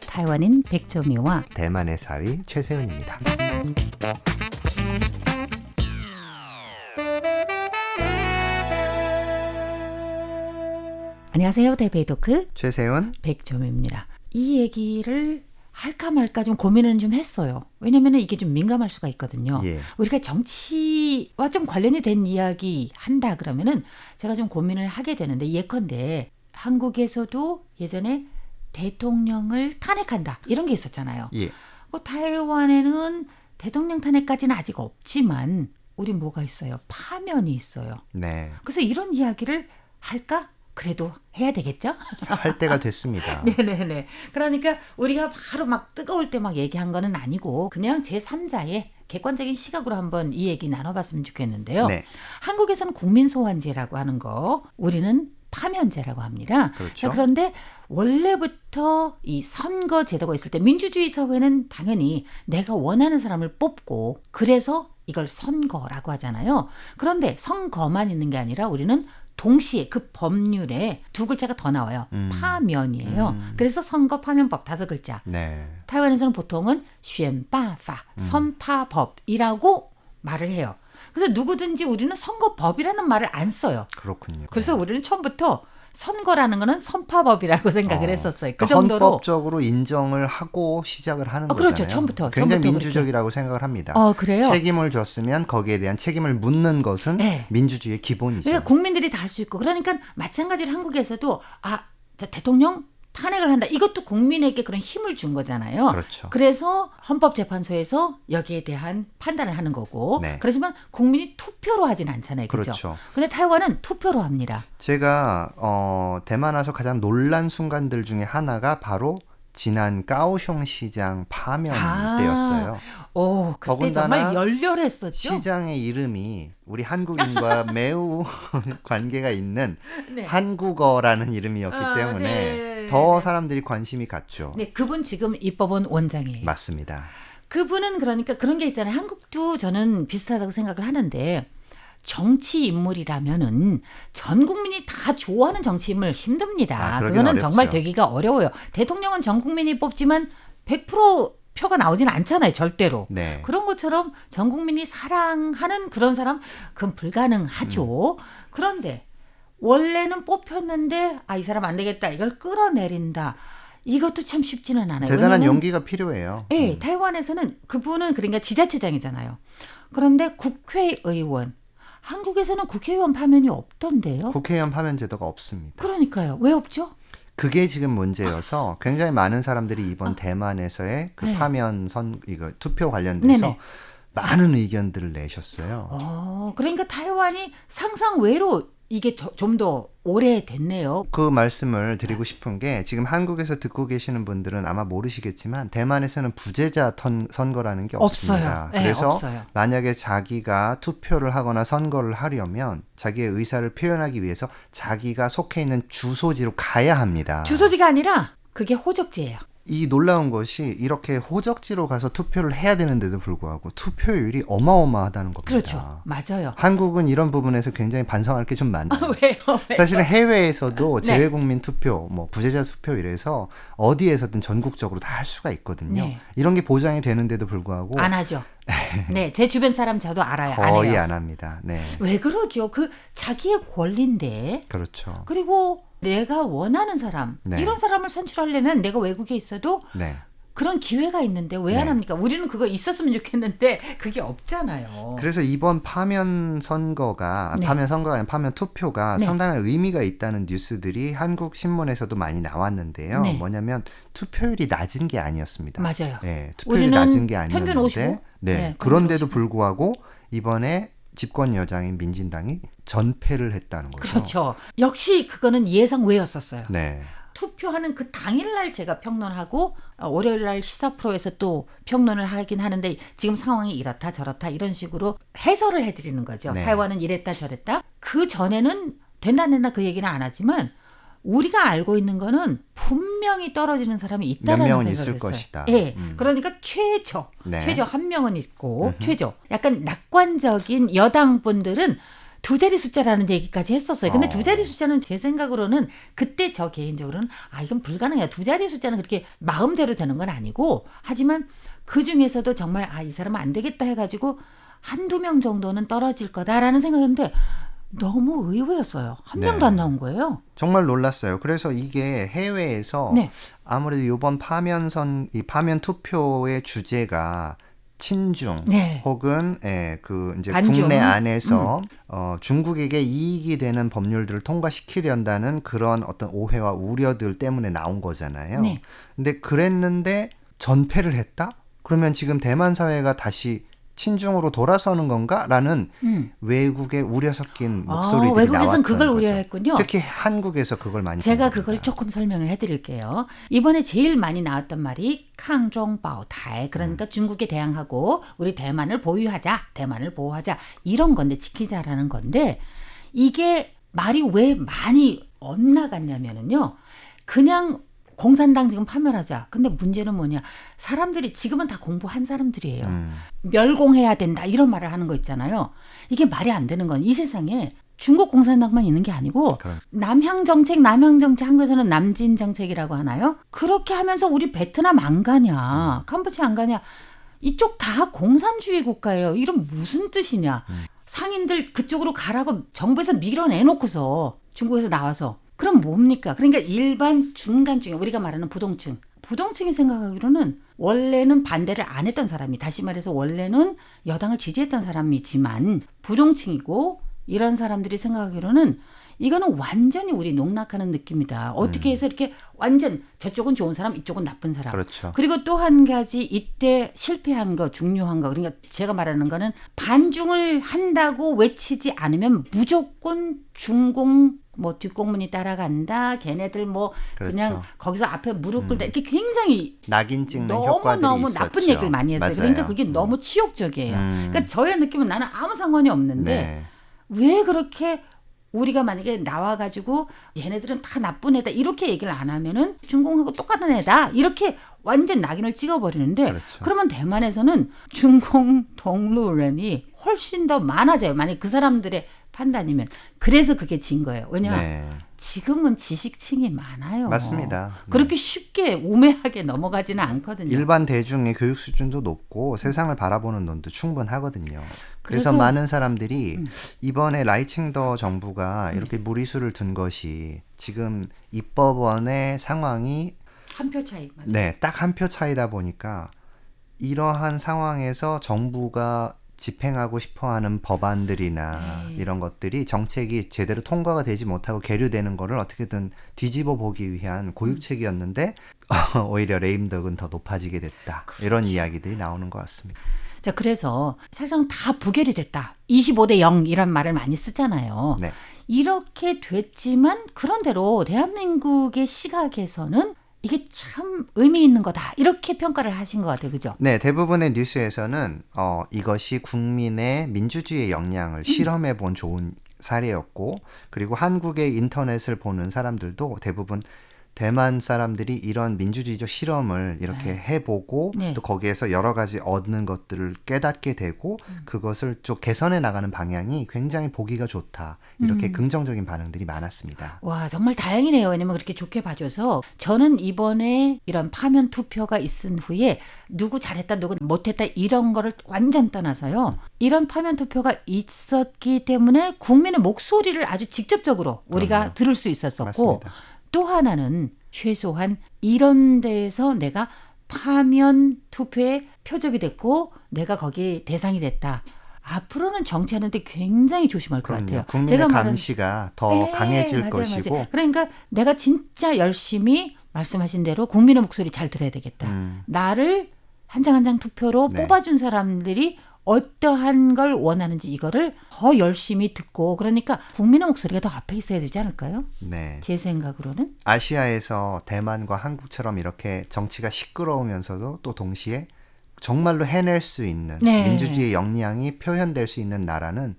타이완인 백조미와 대만의 사위 최세은입니다. 안녕하세요. 대베이 토크 최세은 백조미입니다. 이 얘기를 할까 말까 좀 고민은 좀 했어요. 왜냐면 이게 좀 민감할 수가 있거든요. 예. 우리가 정치와 좀 관련이 된 이야기 한다 그러면은 제가 좀 고민을 하게 되는데, 예컨대 한국에서도 예전에 대통령을 탄핵한다 이런 게 있었잖아요. 예. 타이완에는 대통령 탄핵까지는 아직 없지만 우리 뭐가 있어요? 파면이 있어요. 네. 그래서 이런 이야기를 할까? 그래도 해야 되겠죠? 할 때가 됐습니다. 네네네. 그러니까 우리가 바로 막 뜨거울 때 막 얘기한 거는 아니고 그냥 제3자의 객관적인 시각으로 한번 이 얘기 나눠봤으면 좋겠는데요. 네. 한국에서는 국민소환제라고 하는 거, 우리는 파면제라고 합니다. 그렇죠. 그런데 원래부터 이 선거 제도가 있을 때 민주주의 사회는 당연히 내가 원하는 사람을 뽑고 그래서 이걸 선거라고 하잖아요. 그런데 선거만 있는 게 아니라 우리는 동시에 그 법률에 두 글자가 더 나와요. 파면이에요. 그래서 선거 파면법 5글자. 네. 타이완에서는 보통은 选罢法 선파법이라고 말을 해요. 그래서 누구든지 우리는 선거법이라는 말을 안 써요. 그렇군요. 그래서 우리는 처음부터 선거라는 거는 선파법이라고 생각을 했었어요. 그 그러니까 정도로. 헌법적으로 인정을 하고 시작을 하는 거잖아요. 그렇죠. 처음부터. 굉장히 처음부터 민주적이라고 생각을 합니다. 그래요? 책임을 줬으면 거기에 대한 책임을 묻는 것은 네. 민주주의의 기본이죠. 그러니까 국민들이 다 할 수 있고, 그러니까 마찬가지로 한국에서도 저 대통령 탄핵을 한다. 이것도 국민에게 그런 힘을 준 거잖아요. 그렇죠. 그래서 헌법재판소에서 여기에 대한 판단을 하는 거고. 네. 그렇지만 국민이 투표로 하진 않잖아요. 그렇죠? 그렇죠. 근데 타이완은 투표로 합니다. 제가 대만 와서 가장 놀란 순간들 중에 하나가 바로 지난 까오숑 시장 파면 때였어요. 그때 더군다나 정말 열렬했었죠. 시장의 이름이 우리 한국인과 매우 관계가 있는 네. 한국어라는 이름이었기 때문에 네. 더 사람들이 관심이 갔죠. 네, 그분 지금 입법원 원장이에요. 맞습니다. 그분은 그러니까 그런 게 있잖아요. 한국도 저는 비슷하다고 생각을 하는데, 정치 인물이라면은 전 국민이 다 좋아하는 정치 인물 힘듭니다. 그러긴 그거는 어렵죠. 정말 되기가 어려워요. 대통령은 전 국민이 뽑지만 100% 표가 나오지는 않잖아요. 절대로. 네. 그런 것처럼 전 국민이 사랑하는 그런 사람, 그건 불가능하죠. 그런데 원래는 뽑혔는데 이 사람 안 되겠다. 이걸 끌어내린다. 이것도 참 쉽지는 않아요. 대단한 왜냐면 용기가 필요해요. 네, 타이완에서는 그분은 그러니까 지자체장이잖아요. 그런데 국회의원, 한국에서는 국회의원 파면이 없던데요. 국회의원 파면 제도가 없습니다. 그러니까요. 왜 없죠? 그게 지금 문제여서 굉장히 많은 사람들이 이번 대만에서의 그 네. 파면 이거 투표 관련돼서 네네. 많은 의견들을 내셨어요. 그러니까 타이완이 상상 외로 이게 좀 더 오래됐네요. 그 말씀을 드리고 싶은 게, 지금 한국에서 듣고 계시는 분들은 아마 모르시겠지만 대만에서는 부재자 선거라는 게 없습니다. 없어요. 네, 그래서 없어요. 만약에 자기가 투표를 하거나 선거를 하려면 자기의 의사를 표현하기 위해서 자기가 속해 있는 주소지로 가야 합니다. 주소지가 아니라 그게 호적지예요. 이 놀라운 것이 이렇게 호적지로 가서 투표를 해야 되는데도 불구하고 투표율이 어마어마하다는 겁니다. 그렇죠. 맞아요. 한국은 이런 부분에서 굉장히 반성할 게 좀 많아요. 왜요? 사실은 해외에서도 네. 재외국민 투표, 부재자 투표 이래서 어디에서든 전국적으로 다 할 수가 있거든요. 네. 이런 게 보장이 되는데도 불구하고 안 하죠. 네, 제 주변 사람 저도 알아요. 거의 안 해요. 안 합니다. 네, 왜 그러죠? 그 자기의 권리인데. 그렇죠. 그리고 내가 원하는 사람, 네. 이런 사람을 선출하려면 내가 외국에 있어도 네. 그런 기회가 있는데 왜 안 네. 합니까? 우리는 그거 있었으면 좋겠는데 그게 없잖아요. 그래서 이번 파면 선거가 네. 파면 선거가 아니라 파면 투표가 네. 상당한 의미가 있다는 뉴스들이 한국 신문에서도 많이 나왔는데요. 네. 뭐냐면 투표율이 낮은 게 아니었습니다. 맞아요. 네, 투표율이 우리는 낮은 게 평균 아니었는데 55? 네, 네, 그런데도 평균 55. 불구하고 이번에 집권 여당인 민진당이 전패를 했다는 거죠. 그렇죠. 역시 그거는 예상 외였었어요. 네. 투표하는 그 당일날 제가 평론하고 월요일날 시사 프로에서 또 평론을 하긴 하는데, 지금 상황이 이렇다 저렇다 이런 식으로 해설을 해드리는 거죠. 네. 타이완은 이랬다 저랬다. 그 전에는 된다 안 된다 그 얘기는 안 하지만 우리가 알고 있는 거는 분명히 떨어지는 사람이 있다라는 몇 명은 생각을 있을 했어요. 것이다. 예, 그러니까 최저 네. 한 명은 있고 최저. 약간 낙관적인 여당 분들은 두 자리 숫자라는 얘기까지 했었어요. 근데 어. 두 자리 숫자는 제 생각으로는 그때 저 개인적으로는 이건 불가능해요. 두 자리 숫자는 그렇게 마음대로 되는 건 아니고 하지만 그 중에서도 정말 이 사람은 안 되겠다 해가지고 한두 명 정도는 떨어질 거다라는 생각했는데 너무 의외였어요. 한 네. 명도 안 나온 거예요. 정말 놀랐어요. 그래서 이게 해외에서 네. 아무래도 이번 이 파면 투표의 주제가 친중 네. 혹은 그 이제 반중. 국내 안에서 중국에게 이익이 되는 법률들을 통과시키려다는 그런 어떤 오해와 우려들 때문에 나온 거잖아요. 네. 근데 그랬는데 전패를 했다? 그러면 지금 대만 사회가 다시 친중으로 돌아서는 건가라는 외국의 우려 섞인 목소리들이 외국에서는 나왔던 그걸 거죠. 우려했군요. 특히 한국에서 그걸 많이 제가 본 그걸 겁니다. 조금 설명을 해드릴게요. 이번에 제일 많이 나왔던 말이 캉종바오타이, 그러니까 중국에 대항하고 우리 대만을 보유하자, 대만을 보호하자 이런 건데 지키자라는 건데 이게 말이 왜 많이 엇나갔냐면요. 그냥 공산당 지금 파면하자. 근데 문제는 뭐냐. 사람들이 지금은 다 공부한 사람들이에요. 멸공해야 된다 이런 말을 하는 거 있잖아요. 이게 말이 안 되는 건 이 세상에 중국 공산당만 있는 게 아니고 남향 정책 한국에서는 남진 정책이라고 하나요? 그렇게 하면서 우리 베트남 안 가냐, 캄보디아 안 가냐, 이쪽 다 공산주의 국가예요. 이런 무슨 뜻이냐. 상인들 그쪽으로 가라고 정부에서 밀어내놓고서 중국에서 나와서 그럼 뭡니까? 그러니까 일반 중간층, 우리가 말하는 부동층이 생각하기로는 원래는 반대를 안 했던 사람이, 다시 말해서 원래는 여당을 지지했던 사람이지만 부동층이고 이런 사람들이 생각하기로는 이거는 완전히 우리 농락하는 느낌이다. 어떻게 해서 이렇게 완전 저쪽은 좋은 사람, 이쪽은 나쁜 사람. 그렇죠. 그리고 또 한 가지 이때 실패한 거, 중요한 거. 그러니까 제가 말하는 거는 반중을 한다고 외치지 않으면 무조건 중공 뒷공문이 따라간다. 걔네들 그냥 그렇죠. 거기서 앞에 무릎 꿇다. 이렇게 굉장히 낙인 찍는 효과들이 너무 있었죠. 나쁜 얘기를 많이 했어요. 맞아요. 그러니까 그게 너무 치욕적이에요. 그러니까 저의 느낌은 나는 아무 상관이 없는데 네. 왜 그렇게 우리가 만약에 나와가지고 얘네들은 다 나쁜 애다 이렇게 얘기를 안 하면은 중공하고 똑같은 애다 이렇게 완전 낙인을 찍어버리는데 그렇죠. 그러면 대만에서는 중공 동루런이 훨씬 더 많아져요. 만약 그 사람들의 판단이면. 그래서 그게 진 거예요. 왜냐 네. 지금은 지식층이 많아요. 맞습니다. 그렇게 쉽게 우매하게 넘어가지는 않거든요. 일반 대중의 교육 수준도 높고 세상을 바라보는 눈도 충분하거든요. 그래서 그래서 많은 사람들이 이번에 라이칭더 정부가 이렇게 무리수를 둔 것이 지금 입법원의 상황이 한 표 차이. 맞아요. 네, 딱 한 표 차이다 보니까 이러한 상황에서 정부가 집행하고 싶어하는 법안들이나 이런 것들이 정책이 제대로 통과가 되지 못하고 계류되는 거를 어떻게든 뒤집어 보기 위한 고육책이었는데 오히려 레임덕은 더 높아지게 됐다. 이런 이야기들이 나오는 것 같습니다. 자, 그래서 사실상 다 부결이 됐다. 25대 0 이런 말을 많이 쓰잖아요. 네. 이렇게 됐지만 그런대로 대한민국의 시각에서는 이게 참 의미 있는 거다. 이렇게 평가를 하신 것 같아요. 그죠? 네, 대부분의 뉴스에서는 이것이 국민의 민주주의의 역량을 실험해 본 좋은 사례였고, 그리고 한국의 인터넷을 보는 사람들도 대부분 대만 사람들이 이런 민주주의적 실험을 이렇게 해보고 네. 또 거기에서 여러 가지 얻는 것들을 깨닫게 되고 그것을 좀 개선해 나가는 방향이 굉장히 보기가 좋다. 이렇게 긍정적인 반응들이 많았습니다. 와, 정말 다행이네요. 왜냐면 그렇게 좋게 봐줘서 저는 이번에 이런 파면 투표가 있은 후에 누구 잘했다, 누구 못했다 이런 거를 완전 떠나서요. 이런 파면 투표가 있었기 때문에 국민의 목소리를 아주 직접적으로 우리가 그럼요. 들을 수 있었었고 맞습니다. 또 하나는 최소한 이런 데에서 내가 파면 투표의 표적이 됐고 내가 거기 대상이 됐다. 앞으로는 정치하는데 굉장히 조심할 것 그럼요. 같아요. 국민의 제가 말한- 감시가 더 네, 강해질 맞아요, 것이고 맞아요. 그러니까 내가 진짜 열심히 말씀하신 대로 국민의 목소리 잘 들어야 되겠다. 나를 한 장 한 장 투표로 네. 뽑아준 사람들이 어떠한 걸 원하는지 이거를 더 열심히 듣고 그러니까 국민의 목소리가 더 앞에 있어야 되지 않을까요? 네. 제 생각으로는. 아시아에서 대만과 한국처럼 이렇게 정치가 시끄러우면서도 또 동시에 정말로 해낼 수 있는 네. 민주주의의 역량이 표현될 수 있는 나라는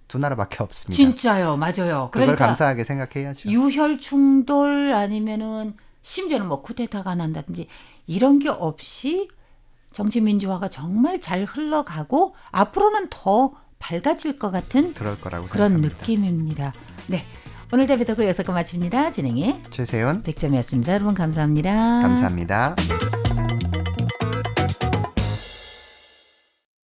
두 나라밖에 없습니다. 진짜요. 맞아요. 그걸 그러니까 감사하게 생각해야죠. 유혈 충돌 아니면은 심지어는 쿠데타가 난다든지 이런 게 없이 정치 민주화가 정말 잘 흘러가고 앞으로는 더 밝아질 것 같은 그럴 거라고 그런 생각합니다. 느낌입니다. 네, 오늘 대비도구 여기서 마칩니다. 진행해 최세훈 백점이었습니다. 여러분 감사합니다. 감사합니다.